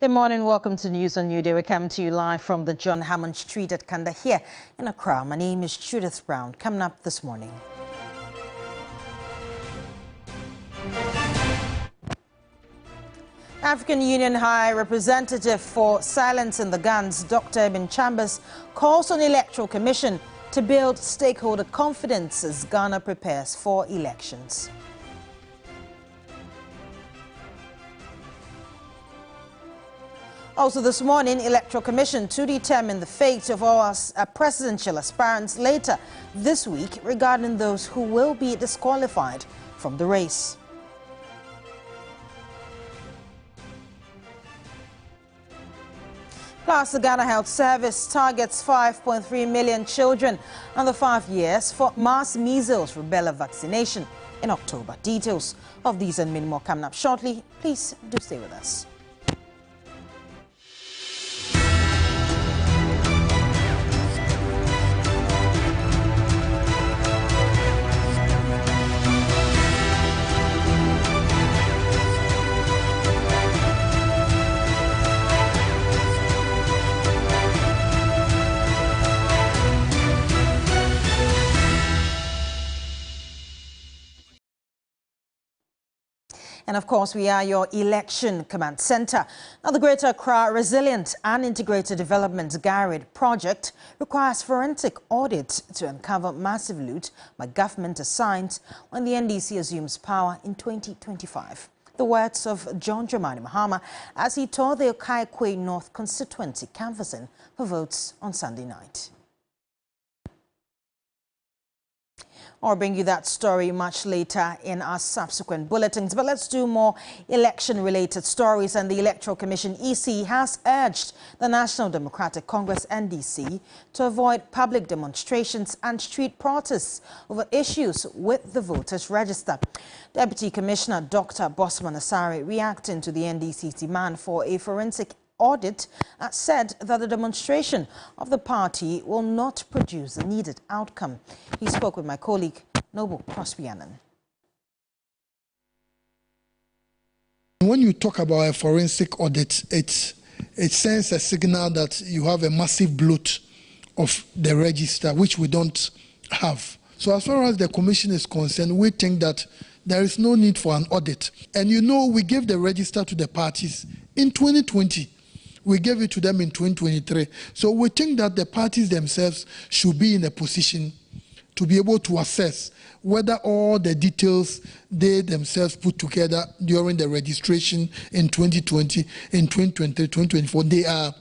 Good morning, welcome to News on New Day. We come to you live from the John Hammond Street at Kanda here in Accra. My name is Judith Brown. Coming up this morning. African Union High Representative for Silence in the Guns, Dr. Eben Chambers, calls on the Electoral Commission to build stakeholder confidence as Ghana prepares for elections. Also this morning, Electoral Commission to determine the fate of all presidential aspirants later this week regarding those who will be disqualified from the race. Plus, the Ghana Health Service targets 5.3 million children under 5 years for mass measles rubella vaccination in October. Details of these and many more coming up shortly. Please do stay with us. And of course, we are your election command center. Now, the Greater Accra Resilient and Integrated Development GARID project requires forensic audit to uncover massive loot by government assigned when the NDC assumes power in 2025. The words of John Dramani Mahama as he toured the Okaikwe North constituency canvassing for votes on Sunday night. I'll bring you that story much later in our subsequent bulletins. But let's do more election-related stories. And the Electoral Commission, EC, has urged the National Democratic Congress, NDC, to avoid public demonstrations and street protests over issues with the voters' register. Deputy Commissioner Dr. Bosman Asare, reacting to the NDC's demand for a forensic audit, said that the demonstration of the party will not produce the needed outcome. He spoke with my colleague, Noble Prospianan. When you talk about a forensic audit, it sends a signal that you have a massive bloat of the register, which we don't have. So as far as the commission is concerned, we think that there is no need for an audit. And you know, we gave the register to the parties in 2020. We gave it to them in 2023. So we think that the parties themselves should be in a position to be able to assess whether all the details they themselves put together during the registration in 2020, in 2023, 2024, they are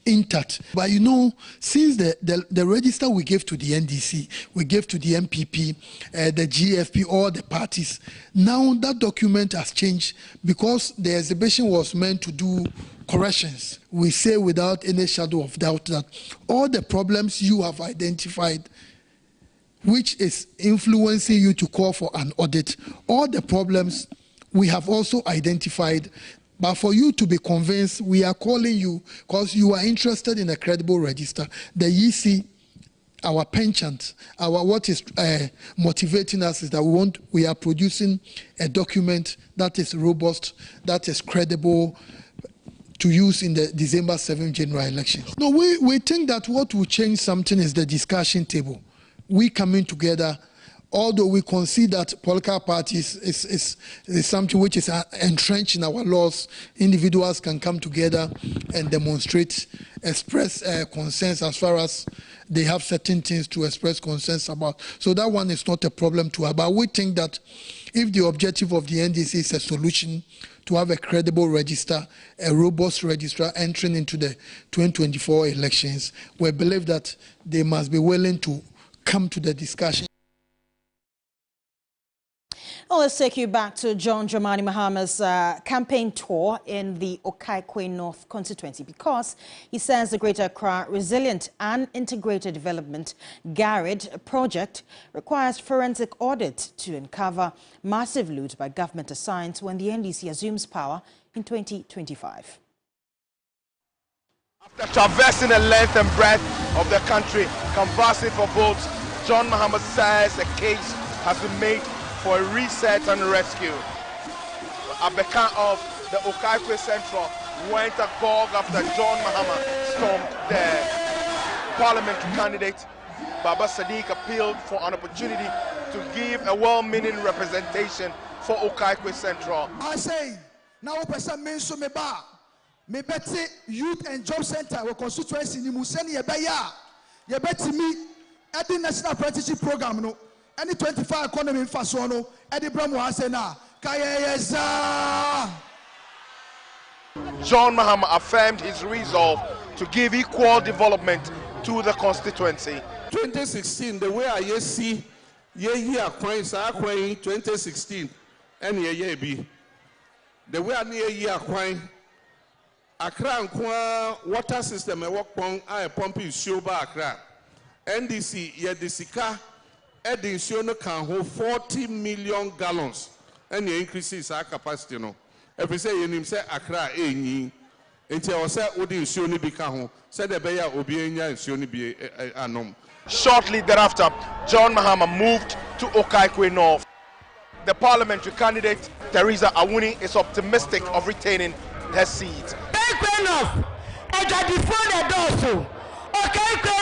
intact. But you know, since the register we gave to the NDC, we gave to the MPP, the GFP, all the parties, now that document has changed because the exhibition was meant to do corrections. We say without any shadow of doubt that all the problems you have identified, which is influencing you to call for an audit, all the problems we have also identified. But for you to be convinced, we are calling you because you are interested in a credible register. The EC, our penchant, what is motivating us is that we are producing a document that is robust, that is credible, to use in the December 7th general election. No, we think that what will change something is the discussion table. We coming together, although we concede that political parties is something which is entrenched in our laws. Individuals can come together and demonstrate, express concerns as far as they have certain things to express concerns about. So that one is not a problem to have. But we think that if the objective of the NDC is a solution to have a credible register, a robust register entering into the 2024 elections, we believe that they must be willing to come to the discussion. Well, let's take you back to John Dramani Mahama's campaign tour in the Okaikwe North constituency because he says the Greater Accra Resilient and Integrated Development GARID project requires forensic audit to uncover massive loot by government assigns when the NDC assumes power in 2025. After traversing the length and breadth of the country, canvassing for votes, John Mahama says a case has been made for a reset and rescue. At the count of the Okaikwe Central went agog after John Mahama stormed the parliamentary candidate. Baba Sadiq appealed for an opportunity to give a well-meaning representation for Okaikwe Central. I say, now person means so me beti youth and job center we constituency ni museni ye beti me at the national apprenticeship program no any 25 economy faso no edi bramu ase na kayeza. John Mahama affirmed his resolve to give equal development to the constituency. 2016, the way I see year coin 2016 and ye be the way I near year coin Accra water system a work pong I pumping Shoba Accra NDC ye disika edition can hold 40 million gallons and the increases our capacity no every say you say Accra until I say Odi Shoni Bikaho said the Beya Obienya and Shoni be anom. Shortly thereafter, John Mahama moved to Okaikwe North. The parliamentary candidate, Teresa Awuni, is optimistic of retaining her seat. Okaikwe North, Okaikwe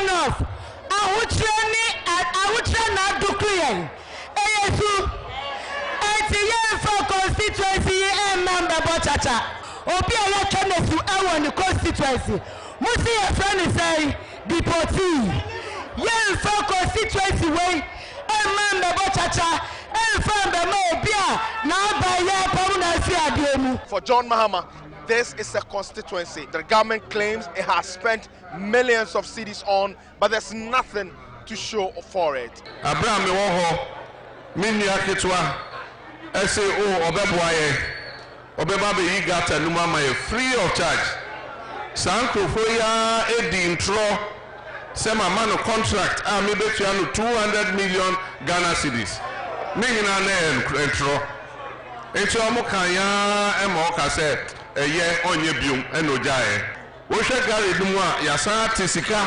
North, constituency member Bochacha. Obi election is the constituency. Musi your friend is say deportee. Yen for constituency way, member Bochacha, For John Mahama, this is a constituency the government claims it has spent millions of cedis on, but there's nothing to show for it. Abraham Woho, Minya Kitwa, SAO Obebuaye, Obebabe Yigata Numama, free of charge. Sanko Foya Edi intro. Sema mano contract maybe 200 million Ghana cedis. Ningina ne entro. Entro mo kanya emo ka se eye onye bium enojae. Wo hwe gari dum a yasa tisika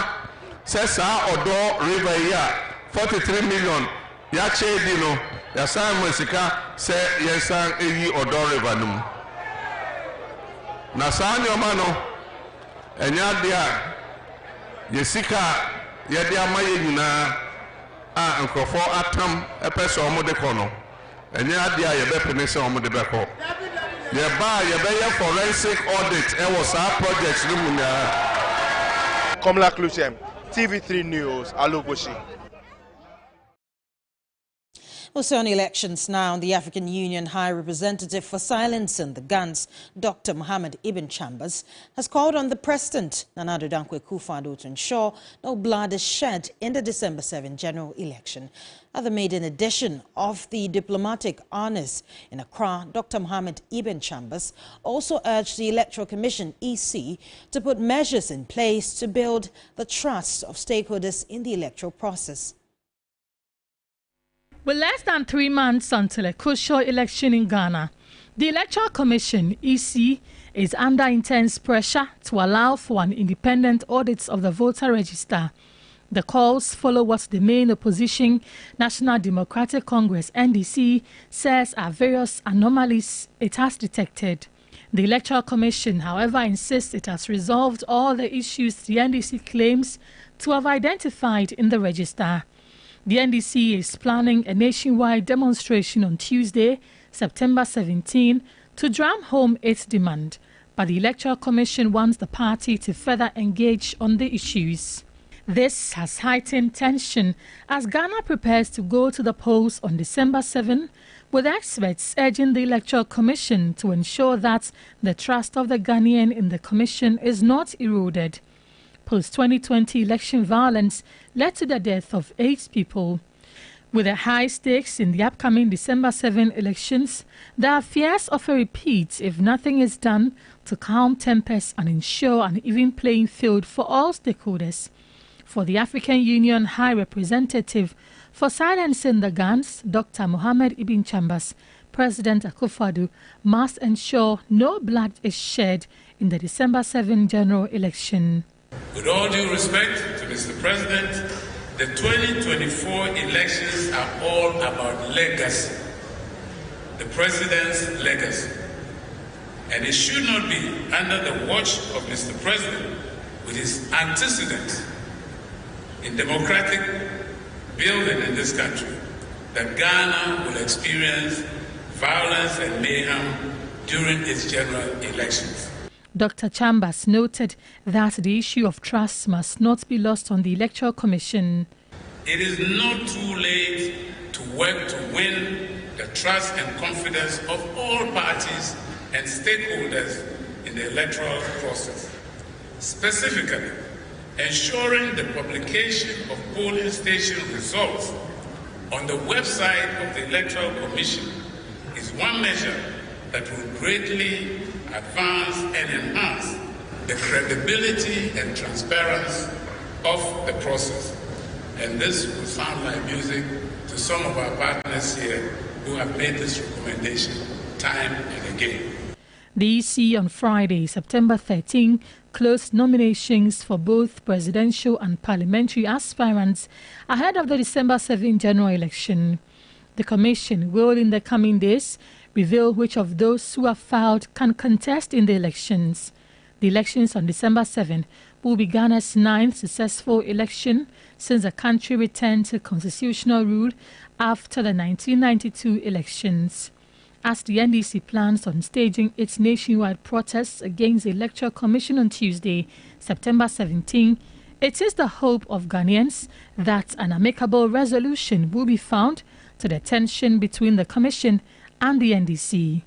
se sa odo river ya 43 million ya chedi no yasa mo sika se yesa eyi odo river num. Na sa nyoma no enya dia Yesika yedi amaye nyina a nkofo atam epese omode kono enye ade a yebepene se omode beko yebe forensic audit e was our project ni munya. Komla Kluchem, TV3 News, Alogoshi. Also on elections now, the African Union High Representative for Silencing the Guns, Dr. Mohammed Ibn Chambers, has called on the President, Nana Addo Dankwa Akufo-Addo, to ensure no blood is shed in the December 7 general election. At the maiden edition of the diplomatic honors in Accra, Dr. Mohammed Ibn Chambers also urged the Electoral Commission, EC, to put measures in place to build the trust of stakeholders in the electoral process. With less than 3 months until a crucial election in Ghana, the Electoral Commission, EC, is under intense pressure to allow for an independent audit of the voter register. The calls follow what the main opposition, National Democratic Congress, NDC, says are various anomalies it has detected. The Electoral Commission, however, insists it has resolved all the issues the NDC claims to have identified in the register. The NDC is planning a nationwide demonstration on Tuesday, September 17, to drum home its demand, but the Electoral Commission wants the party to further engage on the issues. This has heightened tension as Ghana prepares to go to the polls on December 7, with experts urging the Electoral Commission to ensure that the trust of the Ghanaian in the Commission is not eroded. Post-2020 election violence led to the death of 8 people. With the high stakes in the upcoming December 7 elections, there are fears of a repeat if nothing is done to calm tempers and ensure an even playing field for all stakeholders. For the African Union High Representative for Silencing the Guns, Dr. Mohammed Ibn Chambers, President Akufo-Addo must ensure no blood is shed in the December 7 general election. With all due respect to Mr. President, the 2024 elections are all about legacy, the president's legacy. and it should not be under the watch of Mr. President with his antecedents in democratic building in this country that Ghana will experience violence and mayhem during its general elections. Dr. Chambers noted that the issue of trust must not be lost on the Electoral Commission. It is not too late to work to win the trust and confidence of all parties and stakeholders in the electoral process. Specifically, ensuring the publication of polling station results on the website of the Electoral Commission is one measure that will greatly advance and enhance the credibility and transparency of the process. And this will sound like music to some of our partners here who have made this recommendation time and again. The EC on Friday, September 13, closed nominations for both presidential and parliamentary aspirants ahead of the December 7 general election. The Commission will, in the coming days, reveal which of those who have filed can contest in the elections. The elections on December 7 will be Ghana's 9th successful election since the country returned to constitutional rule after the 1992 elections. As the NDC plans on staging its nationwide protests against the Electoral Commission on Tuesday, September 17, it is the hope of Ghanaians that an amicable resolution will be found to the tension between the Commission and the NDC.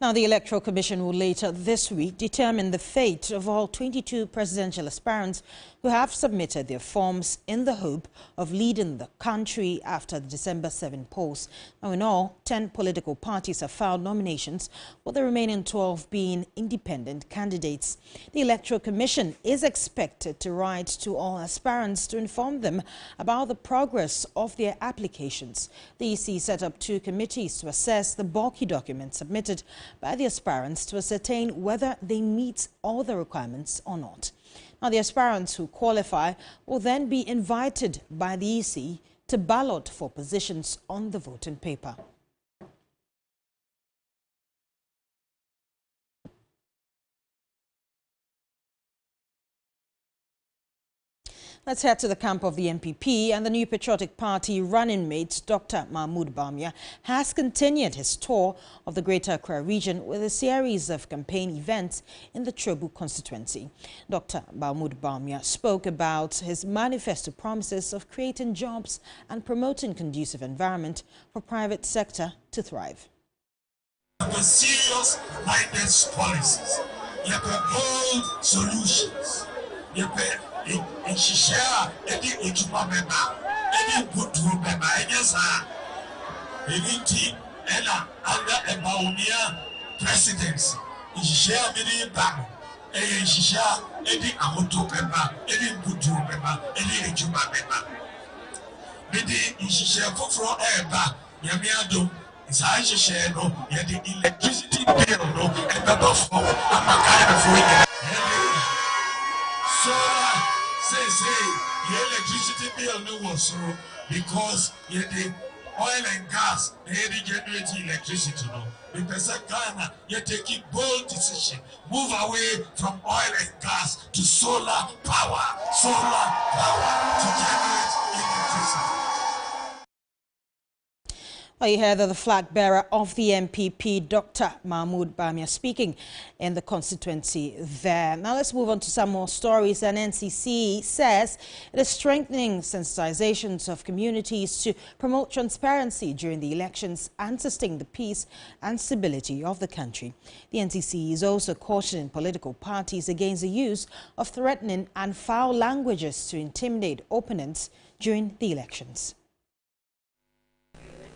Now, the Electoral Commission will later this week determine the fate of all 22 presidential aspirants who have submitted their forms in the hope of leading the country after the December 7 polls. Now, in all, 10 political parties have filed nominations, with the remaining 12 being independent candidates. The Electoral Commission is expected to write to all aspirants to inform them about the progress of their applications. The EC set up 2 committees to assess the bulky documents submitted by the aspirants to ascertain whether they meet all the requirements or not. Now, the aspirants who qualify will then be invited by the EC to ballot for positions on the voting paper. Let's head to the camp of the MPP, and the New Patriotic Party running mate, Dr. Mahama Bawumia, has continued his tour of the Greater Accra region with a series of campaign events in the Chobu constituency. Dr. Mahama Bawumia spoke about his manifesto promises of creating jobs and promoting conducive environment for private sector to thrive. Serious-minded policies, bold solutions, in Shishia, any Ujuma member, any Butu member, any team, under a Bawumia presidency, in Shishia, any Bang, any Shishia, any Amoto member, any Butu member, any Ujuma member. Midi in Shishia, for Eba, Yamiado, is I share no, the electricity bill, no, and the for Amaka for say the electricity bill no was so because the oil and gas they generate electricity no. Because Ghana you taking bold decision, move away from oil and gas to solar power to generate electricity. Well, you heard the flag bearer of the MPP, Dr. Mahama Bawumia, speaking in the constituency there. Now let's move on to some more stories. And NCC says it is strengthening sensitizations of communities to promote transparency during the elections and sustain the peace and stability of the country. The NCC is also cautioning political parties against the use of threatening and foul languages to intimidate opponents during the elections.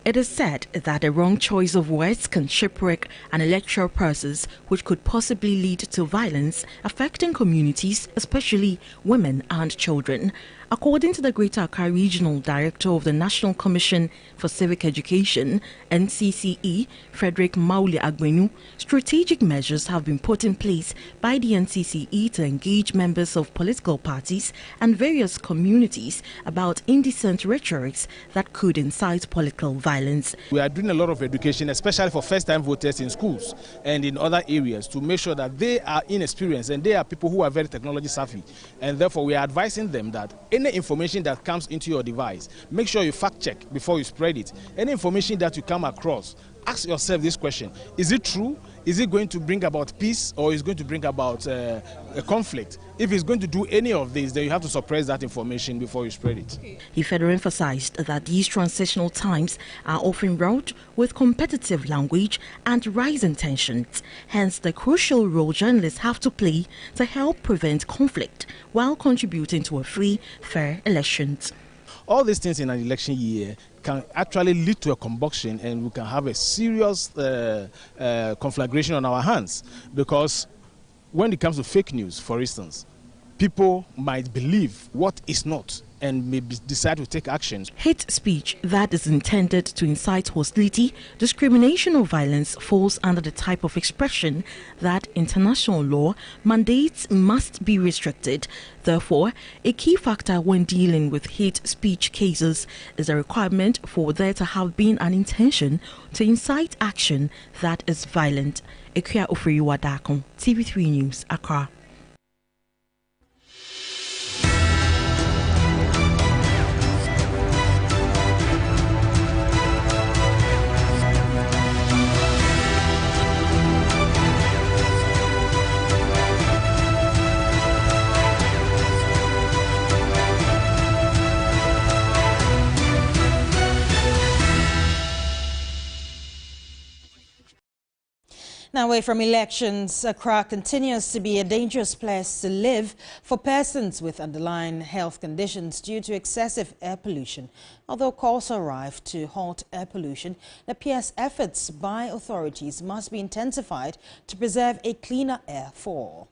It is said that a wrong choice of words can shipwreck an electoral process, which could possibly lead to violence affecting communities, especially women and children. According to the Greater Accra Regional Director of the National Commission for Civic Education, NCCE, Frederick Mauli Agbenu, strategic measures have been put in place by the NCCE to engage members of political parties and various communities about indecent rhetorics that could incite political violence. violence. We are doing a lot of education, especially for first-time voters in schools and in other areas, to make sure that they are inexperienced and they are people who are very technology savvy. And therefore, we are advising them that any information that comes into your device, make sure you fact-check before you spread it. Any information that you come across, ask yourself this question: is it true? Is it going to bring about peace, or is it going to bring about a conflict? If it's going to do any of these, then you have to suppress that information before you spread it. He further emphasized that these transitional times are often wrought with competitive language and rising tensions. Hence, the crucial role journalists have to play to help prevent conflict while contributing to a free, fair elections. All these things in an election year can actually lead to a combustion, and we can have a serious conflagration on our hands, because when it comes to fake news, for instance, people might believe what is not and may decide to take actions. Hate speech that is intended to incite hostility, discrimination, or violence falls under the type of expression that international law mandates must be restricted. Therefore, a key factor when dealing with hate speech cases is a requirement for there to have been an intention to incite action that is violent. Ekia Ofriwadakon, TV3 News, Accra. Now, away from elections, Accra continues to be a dangerous place to live for persons with underlying health conditions due to excessive air pollution. Although calls arrive to halt air pollution, it appears efforts by authorities must be intensified to preserve a cleaner air for all.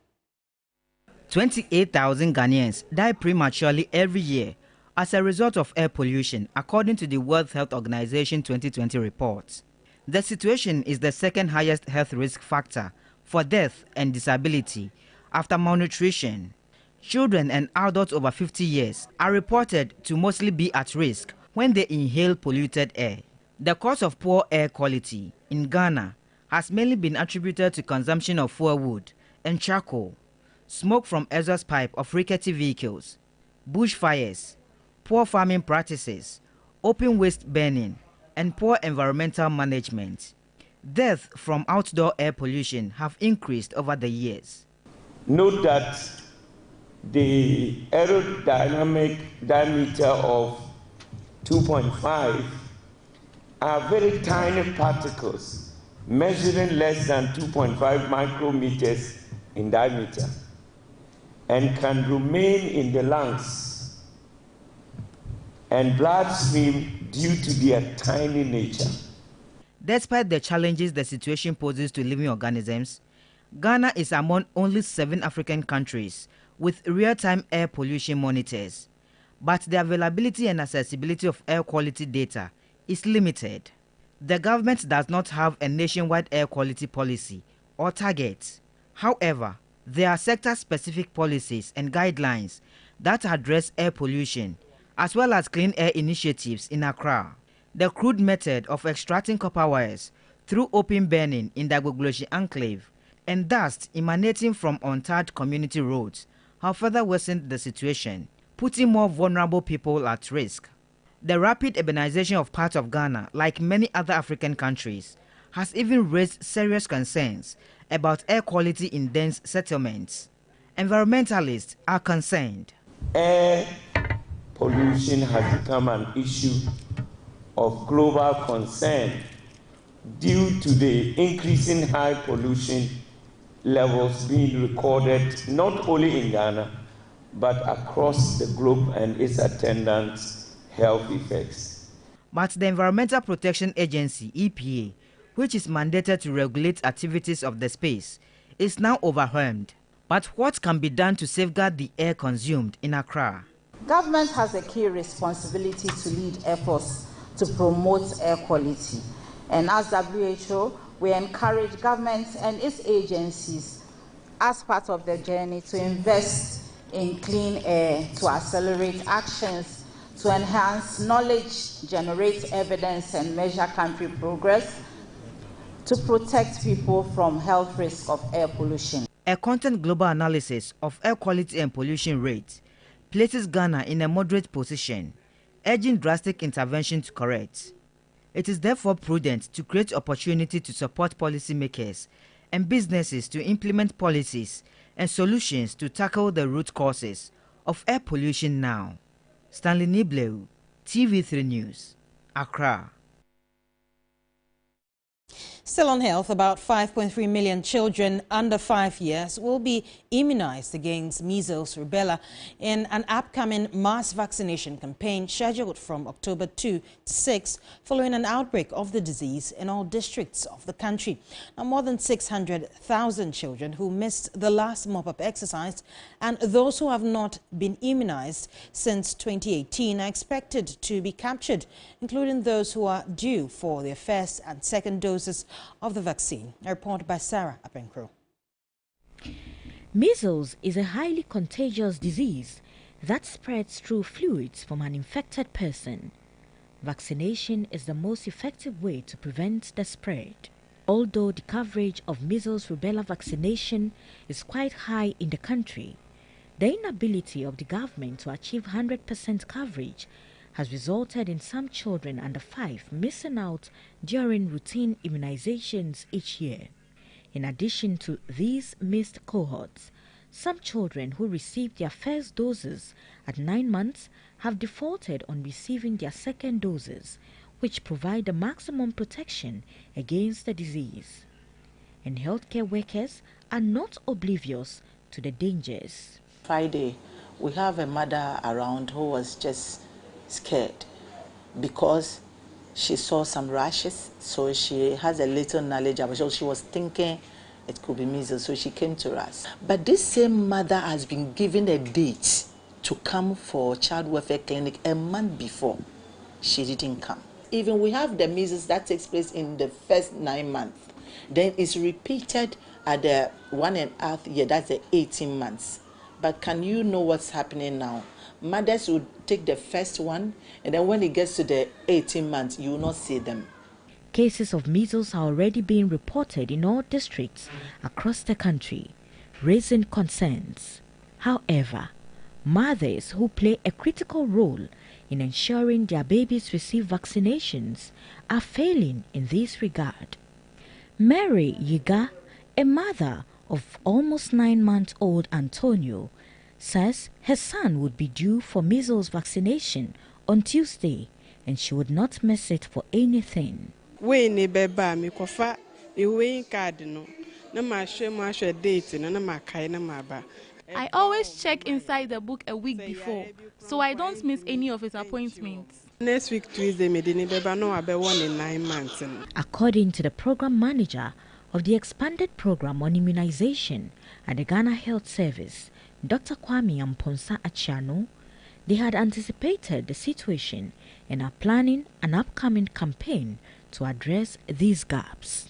28,000 Ghanaians die prematurely every year as a result of air pollution, according to the World Health Organization 2020 report. The situation is the second highest health risk factor for death and disability after malnutrition. Children and adults over 50 years are reported to mostly be at risk when they inhale polluted air. The cause of poor air quality in Ghana has mainly been attributed to consumption of firewood and charcoal, smoke from exhaust pipe of rickety vehicles, bushfires, poor farming practices, open waste burning, and poor environmental management. Deaths from outdoor air pollution have increased over the years. Note that the aerodynamic diameter of 2.5 are very tiny particles measuring less than 2.5 micrometers in diameter and can remain in the lungs and bloodstream due to their tiny nature. Despite the challenges the situation poses to living organisms, Ghana is among only 7 African countries with real-time air pollution monitors, but the availability and accessibility of air quality data is limited. The government does not have a nationwide air quality policy or targets. However, there are sector-specific policies and guidelines that address air pollution, as well as clean air initiatives in Accra. The crude method of extracting copper wires through open burning in the Agbogbloshie enclave and dust emanating from untarred community roads have further worsened the situation, putting more vulnerable people at risk. The rapid urbanization of parts of Ghana, like many other African countries, has even raised serious concerns about air quality in dense settlements. Environmentalists are concerned. Air pollution has become an issue of global concern due to the increasing high pollution levels being recorded not only in Ghana but across the globe and its attendant health effects. But the Environmental Protection Agency, EPA, which is mandated to regulate activities of the space, is now overwhelmed. But what can be done to safeguard the air consumed in Accra? Government has a key responsibility to lead efforts to promote air quality. And as WHO, we encourage governments and its agencies as part of the journey to invest in clean air to accelerate actions to enhance knowledge, generate evidence, and measure country progress, to protect people from health risk of air pollution. A content global analysis of air quality and pollution rates places Ghana in a moderate position, urging drastic intervention to correct. It is therefore prudent to create opportunity to support policymakers and businesses to implement policies and solutions to tackle the root causes of air pollution now. Stanley Nibleu, TV3 News, Accra. Still on health, about 5.3 million children under 5 years will be immunized against measles, rubella in an upcoming mass vaccination campaign scheduled from October 2 to 6 following an outbreak of the disease in all districts of the country. Now, more than 600,000 children who missed the last mop-up exercise and those who have not been immunized since 2018 are expected to be captured, including those who are due for their first and second doses of the vaccine. A report by Sarah Apenkro. Measles is a highly contagious disease that spreads through fluids from an infected person. Vaccination is the most effective way to prevent the spread. Although the coverage of measles rubella vaccination is quite high in the country, the inability of the government to achieve 100% coverage has resulted in some children under 5 missing out during routine immunizations each year. In addition to these missed cohorts, some children who received their first doses at 9 months have defaulted on receiving their second doses, which provide the maximum protection against the disease. And healthcare workers are not oblivious to the dangers. Friday, we have a mother around who was just scared because she saw some rashes, so she has a little knowledge about it. So she was thinking it could be measles, so she came to us. But this same mother has been given a date to come for child welfare clinic a month before. She didn't come. Even we have the measles that takes place in the first 9 months. Then it's repeated at the 1.5 year, that's the 18 months. But can you know what's happening now? Mothers would take the first one, and then when it gets to the 18 months, you will not see them. Cases of measles are already being reported in all districts across the country, raising concerns. However, mothers who play a critical role in ensuring their babies receive vaccinations are failing in this regard. Mary Yiga, a mother of almost 9-month-old Antonio, says her son would be due for measles vaccination on Tuesday and she would not miss it for anything. I always check inside the book a week before, so I don't miss any of his appointments. Next week, Tuesday, no 9 months. According to the program manager of the expanded program on immunization at the Ghana Health Service, Dr. Kwame Amponsa Achiano, they had anticipated the situation and are planning an upcoming campaign to address these gaps.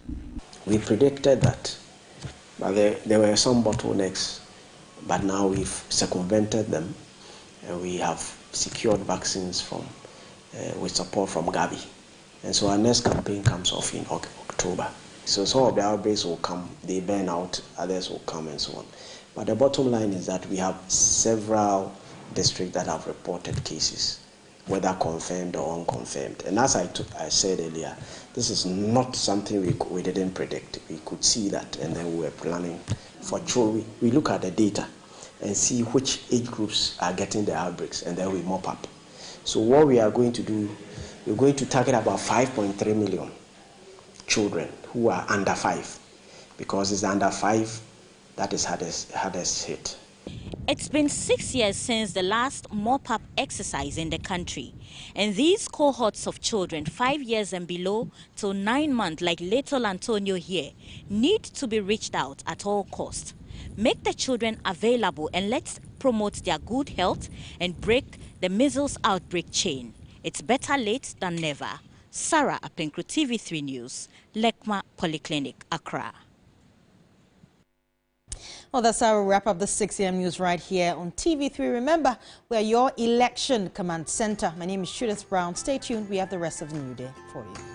We predicted that, but there were some bottlenecks, but now we've circumvented them and we have secured vaccines from with support from Gavi. And so our next campaign comes off in October. So some of the outbreaks will come, they burn out, others will come and so on. But the bottom line is that we have several districts that have reported cases, whether confirmed or unconfirmed. And as I said earlier, this is not something we didn't predict. We could see that, and then we were planning for sure. We look at the data and see which age groups are getting the outbreaks, and then we mop up. So what we are going to do, we're going to target about 5.3 million children who are under 5, because it's under 5 that is hardest hit. It's been 6 years since the last mop-up exercise in the country, and these cohorts of children 5 years and below till 9 months, like little Antonio here, need to be reached out at all costs. Make the children available and let's promote their good health and break the measles outbreak chain. It's better late than never. Sarah Apenkro, TV3 News, Lekma Polyclinic, Accra. Well, that's how we wrap up the 6 a.m. news right here on TV3. Remember, we're your election command center. My name is Judith Brown. Stay tuned. We have the rest of the new day for you.